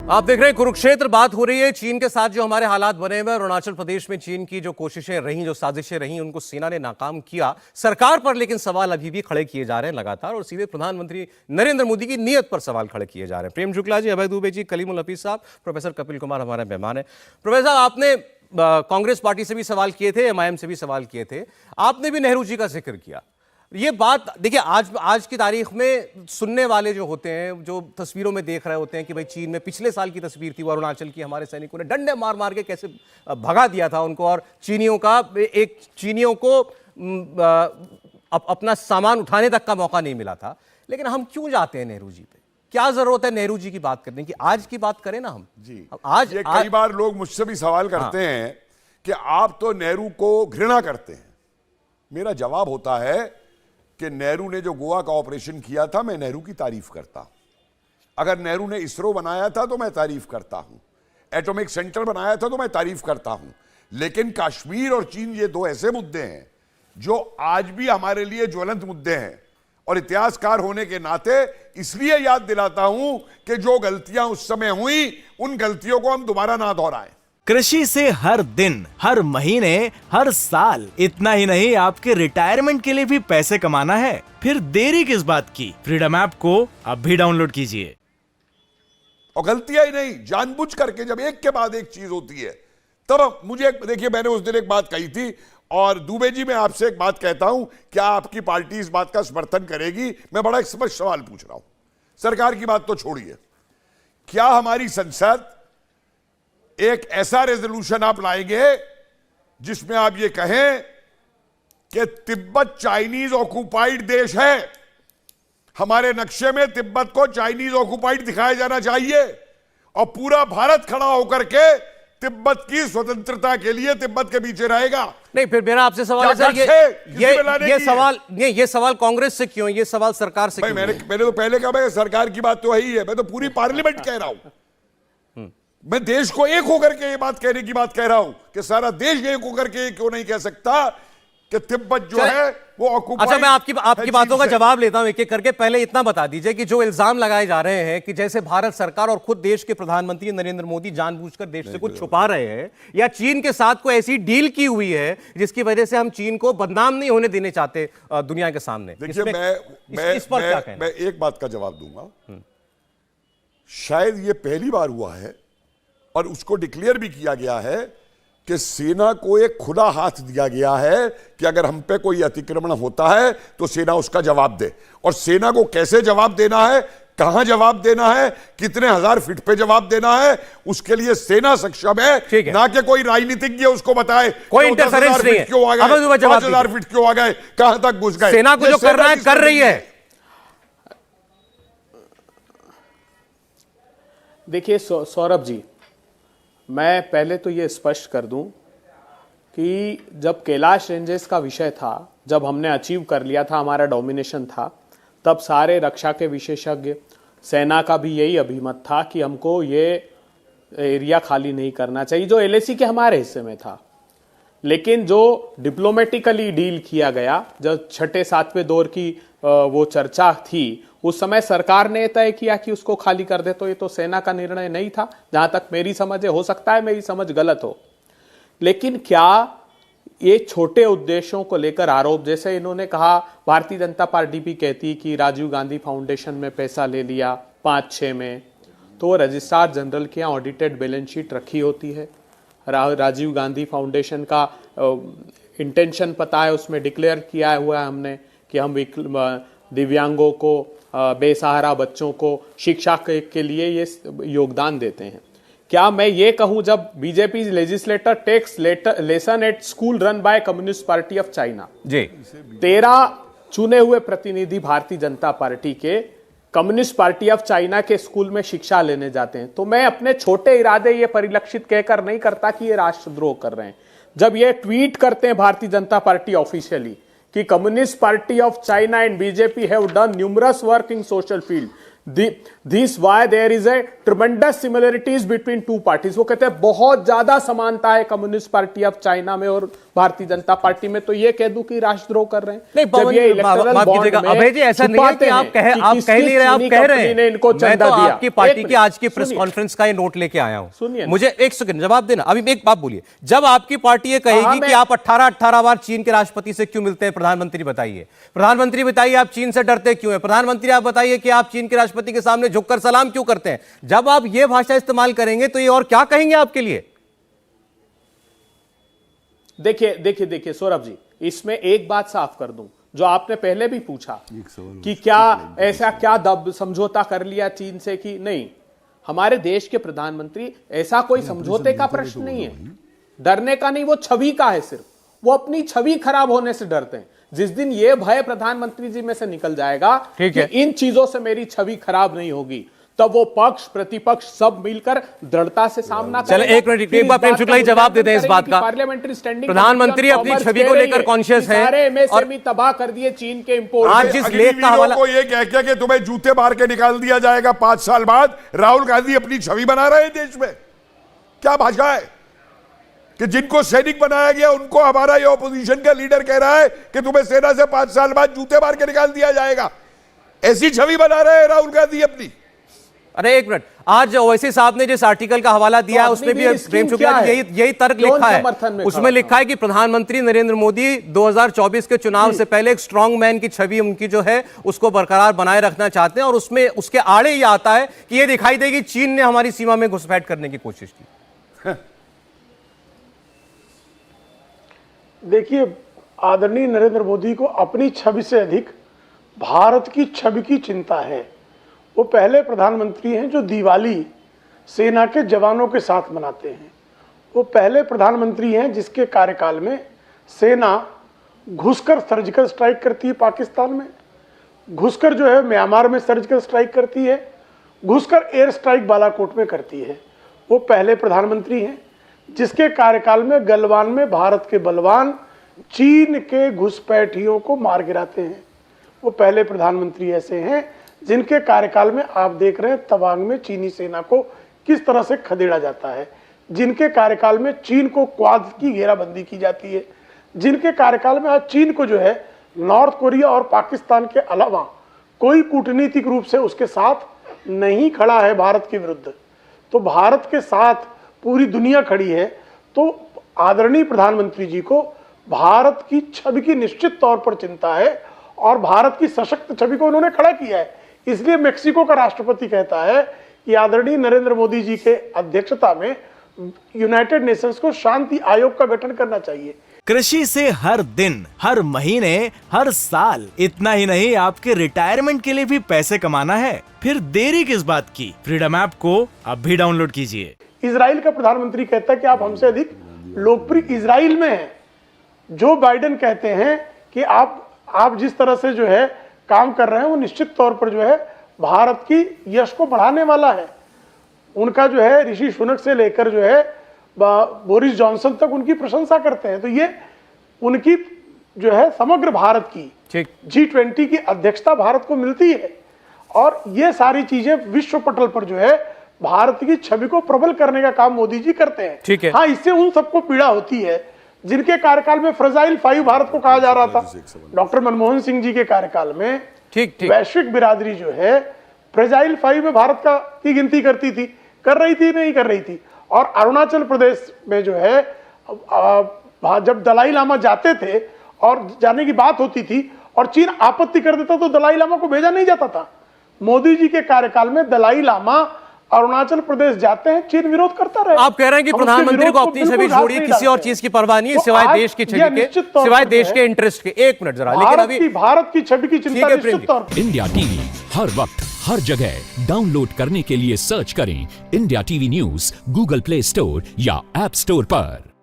आप देख रहे हैं कुरुक्षेत्र। बात हो रही है चीन के साथ जो हमारे हालात बने हुए हैं। अरुणाचल प्रदेश में चीन की जो कोशिशें रहीं, जो साजिशें रहीं, उनको सेना ने नाकाम किया सरकार पर। लेकिन सवाल अभी भी खड़े किए जा रहे हैं लगातार, और सीधे प्रधानमंत्री नरेंद्र मोदी की नीयत पर सवाल खड़े किए जा रहे हैं। प्रेम शुक्ला जी, अभय दुबे जी, कलीमुल हफीज साहब, प्रोफेसर कपिल कुमार हमारे मेहमान हैं। प्रोफेसर साहब, आपने कांग्रेस पार्टी से भी सवाल किए थे, एमआईएम से भी सवाल किए थे, आपने भी नेहरू जी का जिक्र किया। ये बात देखिए, आज की तारीख में सुनने वाले जो होते हैं, जो तस्वीरों में देख रहे होते हैं कि भाई चीन में पिछले साल की तस्वीर थी, वो अरुणाचल की हमारे सैनिकों ने डंडे मार मार के कैसे भगा दिया था उनको, और चीनियों को अपना सामान उठाने तक का मौका नहीं मिला था। लेकिन हम क्यों जाते हैं नेहरू जी पे? क्या जरूरत है नेहरू जी की बात करने की? आज की बात करें ना हम जी। आज कई बार लोग मुझसे भी सवाल करते हैं कि आप तो नेहरू को घृणा करते हैं। मेरा जवाब होता है कि नेहरू ने जो गोवा का ऑपरेशन किया था, मैं नेहरू की तारीफ करता हूं। अगर नेहरू ने इसरो बनाया था तो मैं तारीफ करता हूं, एटॉमिक सेंटर बनाया था तो मैं तारीफ करता हूं। लेकिन कश्मीर और चीन, ये दो ऐसे मुद्दे हैं जो आज भी हमारे लिए ज्वलंत मुद्दे हैं, और इतिहासकार होने के नाते इसलिए याद दिलाता हूं कि जो गलतियां उस समय हुई, उन गलतियों को हम दोबारा ना दोहराएं। कृषि से हर दिन, हर महीने, हर साल, इतना ही नहीं आपके रिटायरमेंट के लिए भी पैसे कमाना है? फिर देरी किस बात की? फ्रीडम ऐप को अब भी डाउनलोड कीजिए। और गलतियां ही नहीं, जानबूझ करके जब एक के बाद एक चीज होती है, तब मुझे देखिए, मैंने उस दिन एक बात कही थी, और दुबे जी मैं आपसे एक बात कहता हूं, क्या आपकी पार्टी इस बात का समर्थन करेगी? मैं बड़ा एक स्पष्ट सवाल पूछ रहा हूं, सरकार की बात तो छोड़िए। क्या हमारी संसद एक ऐसा रेजोल्यूशन आप लाएंगे जिसमें आप ये कहें कि तिब्बत चाइनीज ऑक्युपाइड देश है, हमारे नक्शे में तिब्बत को चाइनीज ऑक्युपाइड दिखाया जाना चाहिए, और पूरा भारत खड़ा होकर के तिब्बत की स्वतंत्रता के लिए तिब्बत के पीछे रहेगा? नहीं, फिर मेरा आपसे सवाल है सर, ये सवाल कांग्रेस से क्यों? ये सवाल सरकार से क्यों? मैंने तो पहले कहा, मैं सरकार की बात तो वही है, मैं तो पूरी पार्लियामेंट कह रहा हूं। मैं देश को एक होकर के ये बात कहने की बात कह रहा हूं कि सारा देश एक होकर के क्यों नहीं कह सकता कि तिब्बत जो है वो ऑक्युपाइड। अच्छा, मैं आपकी बातों का जवाब लेता हूं एक एक करके। पहले इतना बता दीजिए कि जो इल्जाम लगाए जा रहे हैं कि जैसे भारत सरकार और खुद देश के प्रधानमंत्री नरेंद्र मोदी जानबूझकर देश से कुछ छुपा रहे हैं, या चीन के साथ कोई ऐसी डील की हुई है जिसकी वजह से हम चीन को बदनाम नहीं होने देने चाहते दुनिया के सामने। देखिए, मैं एक बात का जवाब दूंगा। शायद ये पहली बार हुआ है, और उसको डिक्लेयर भी किया गया है कि सेना को एक खुला हाथ दिया गया है कि अगर हम पे कोई अतिक्रमण होता है तो सेना उसका जवाब दे। और सेना को कैसे जवाब देना है, कहां जवाब देना है, कितने हजार फीट पे जवाब देना है, उसके लिए सेना सक्षम है, ना कि कोई राजनीतिज्ञ उसको बताए कोई इंटरफेरेंस नहीं है। क्यों आ गए, 5000 फीट क्यों आ गए, कहां तक घुस गए। सेना को जो करना है कर रही है। देखिए सौरभ जी, मैं पहले तो ये स्पष्ट कर दूं कि जब कैलाश रेंजेस का विषय था, जब हमने अचीव कर लिया था, हमारा डोमिनेशन था, तब सारे रक्षा के विशेषज्ञ, सेना का भी यही अभिमत था कि हमको ये एरिया खाली नहीं करना चाहिए जो एलएसी के हमारे हिस्से में था। लेकिन जो डिप्लोमेटिकली डील किया गया, जब छठे सातवें दौर की वो चर्चा थी, उस समय सरकार ने तय किया कि उसको खाली कर दे। तो ये तो सेना का निर्णय नहीं था, जहां तक मेरी समझ है। हो सकता है मेरी समझ गलत हो, लेकिन क्या ये छोटे उद्देश्यों को लेकर आरोप, जैसे इन्होंने कहा, भारतीय जनता पार्टी भी कहती कि राजीव गांधी फाउंडेशन में पैसा ले लिया 5-6 में, तो रजिस्ट्रार जनरल के यहाँ ऑडिटेड बैलेंस शीट रखी होती है। राजीव गांधी फाउंडेशन का इंटेंशन पता है, उसमें डिक्लेयर किया हुआ है हमने कि हम दिव्यांगों को, बेसहारा बच्चों को शिक्षा के लिए ये योगदान देते हैं। क्या मैं ये कहूं, जब BJP legislator takes lesson at school run by communist party of China जी, 13 चुने हुए प्रतिनिधि भारतीय जनता पार्टी के कम्युनिस्ट पार्टी ऑफ चाइना के स्कूल में शिक्षा लेने जाते हैं, तो मैं अपने छोटे इरादे ये परिलक्षित कहकर नहीं करता कि ये राष्ट्रद्रोह कर रहे हैं। जब ये ट्वीट करते हैं भारतीय जनता पार्टी ऑफिशियली कि communist party of China and BJP have done numerous work in social field, this why there is a tremendous similarities between two parties. वो कहते हैं बहुत ज्यादा समानता है कम्युनिस्ट पार्टी ऑफ चाइना में और भारतीय जनता पार्टी में, तो ये कह दूं कि राष्ट्रद्रोह कर रहे हैं। नहीं, माफ कीजिएगा अभय जी, ऐसा नहीं है कि आप कह नहीं रहे, आप कह रहे हैं। मैं तो आपकी पार्टी की आज की प्रेस कॉन्फ्रेंस का ये नोट लेके आया हूं। सुनिए, मुझे एक सेकंड जवाब देना। अभी एक बात बोलिए, जब आपकी पार्टी ये कहेगी कि आप 18 बार चीन के राष्ट्रपति से क्यों मिलते हैं, प्रधानमंत्री बताइए, प्रधानमंत्री बताइए आप चीन से डरते क्यों हैं, प्रधानमंत्री आप बताइए कि आप चीन के राष्ट्रपति के सामने झुककर सलाम क्यों करते हैं, जब आप ये भाषा इस्तेमाल करेंगे तो ये और क्या कहेंगे आपके लिए? देखिए सौरभ जी, इसमें एक बात साफ कर दूं, जो आपने पहले भी पूछा कि क्या ऐसा क्या दब समझौता कर लिया चीन से कि नहीं। हमारे देश के प्रधानमंत्री, ऐसा कोई समझौते का प्रश्न नहीं है, डरने का नहीं, वो छवि का है। सिर्फ वो अपनी छवि खराब होने से डरते हैं। जिस दिन ये भय प्रधानमंत्री जी में से निकल जाएगा कि इन चीजों से मेरी छवि खराब नहीं होगी, तब वो पक्ष प्रतिपक्ष सब मिलकर दृढ़ता से सामना करेंगे। चले एक मिनट, एक बार प्रेम शुक्ला ही जवाब देते हैं इस बात का। पार्लियामेंट्री स्टैंडिंग प्रधानमंत्री अपनी छवि को लेकर कॉन्शियस है सारे एमएसएमई तबाह कर दिए चीन के इंपोर्ट। आज जिस लेख का हवाला को ये कह के कि तुम्हें जूते मार के निकाल दिया जाएगा 5 साल बाद, राहुल गांधी अपनी छवि बना रहे हैं देश में। क्या भाषा है कि जिनको सैनिक बनाया गया उनको हमारा ये ऑपोजिशन का लीडर कह रहा है कि तुम्हें सेना से 5 साल बाद जूते मार के निकाल दिया जाएगा। ऐसी छवि बना रहे हैं राहुल गांधी अपनी। अरे एक मिनट, आज ओवैसी साहब ने जिस आर्टिकल का हवाला दिया है उसमें भी प्रेम शुक्ला यही तर्क लिखा है। उसमें लिखा है कि प्रधानमंत्री नरेंद्र मोदी 2024 के चुनाव से पहले एक स्ट्रांग मैन की छवि उनकी जो है उसको बरकरार बनाए रखना चाहते हैं, और उसमें उसके आड़े ये आता है कि ये दिखाई देगी चीन ने हमारी सीमा में घुसपैठ करने की कोशिश की। देखिए, आदरणीय नरेंद्र मोदी को अपनी छवि से अधिक भारत की छवि की चिंता है। वो पहले प्रधानमंत्री हैं जो दिवाली सेना के जवानों के साथ मनाते हैं। वो पहले प्रधानमंत्री हैं जिसके कार्यकाल में सेना घुसकर सर्जिकल स्ट्राइक करती है पाकिस्तान में, घुसकर जो है म्यांमार में सर्जिकल स्ट्राइक करती है, घुसकर एयर स्ट्राइक बालाकोट में करती है। वो पहले प्रधानमंत्री हैं जिसके कार्यकाल में गलवान में भारत के बलवान चीन के घुसपैठियों को मार गिराते हैं। वो पहले प्रधानमंत्री ऐसे हैं जिनके कार्यकाल में आप देख रहे हैं तवांग में चीनी सेना को किस तरह से खदेड़ा जाता है, जिनके कार्यकाल में चीन को क्वाद की घेराबंदी की जाती है, जिनके कार्यकाल में आज चीन को जो है नॉर्थ कोरिया और पाकिस्तान के अलावा कोई कूटनीतिक रूप से उसके साथ नहीं खड़ा है भारत के विरुद्ध। तो भारत के साथ पूरी दुनिया खड़ी है। तो आदरणीय प्रधानमंत्री जी को भारत की छवि की निश्चित तौर पर चिंता है और भारत की सशक्त छवि को उन्होंने खड़ा किया है। इसलिए मेक्सिको का राष्ट्रपति कहता है कि आदरणीय नरेंद्र मोदी जी के अध्यक्षता में यूनाइटेड नेशंस को शांति आयोग का गठन करना चाहिए। कृषि से हर दिन, हर महीने, हर साल, इतना ही नहीं आपके रिटायरमेंट के लिए भी पैसे कमाना है, फिर देरी किस बात की? फ्रीडम ऐप को अब भी डाउनलोड कीजिए। इजराइल का प्रधानमंत्री कहता है कि आप हमसे अधिक लोकप्रिय इजराइल में हैं। जो बाइडेन कहते हैं कि आप जिस तरह से जो है काम कर रहे हैं वो निश्चित तौर पर जो है भारत की यश को बढ़ाने वाला है। उनका जो है ऋषि सुनक से लेकर जो है बोरिस जॉनसन तक उनकी प्रशंसा करते हैं। तो ये उनकी जो है समग्र भारत की G20 की अध्यक्षता भारत को मिलती है, और ये सारी चीजें विश्व पटल पर जो है भारत की छवि को प्रबल करने का काम मोदी जी करते हैं। ठीक है। हाँ, इससे उन सबको पीड़ा होती है जिनके कार्यकाल में फ्रजाइल 5 भारत को कहा जा रहा था। डॉक्टर मनमोहन सिंह जी के कार्यकाल में वैश्विक बिरादरी जो है फ्रजाइल 5 में भारत की गिनती करती थी, कर रही थी, नहीं कर रही थी। और अरुणाचल प्रदेश में जो है जब दलाई लामा जाते थे और जाने की बात होती थी और चीन आपत्ति कर देता तो दलाई लामा को भेजा नहीं जाता था। मोदी जी के कार्यकाल में दलाई लामा अरुणाचल प्रदेश जाते हैं, चीन विरोध करता रहे। आप कह रहे हैं कि प्रधानमंत्री को अपनी छवि छोड़िए, किसी और चीज की परवाह नहीं है सिवाय देश की छवि के, सिवाय देश के इंटरेस्ट के। एक मिनट जरा, लेकिन अभी भारत की छवि की चिंता निश्चित तौर पर। इंडिया टीवी हर वक्त हर जगह डाउनलोड करने के लिए सर्च करें India TV news Google play store या ऐप स्टोर पर।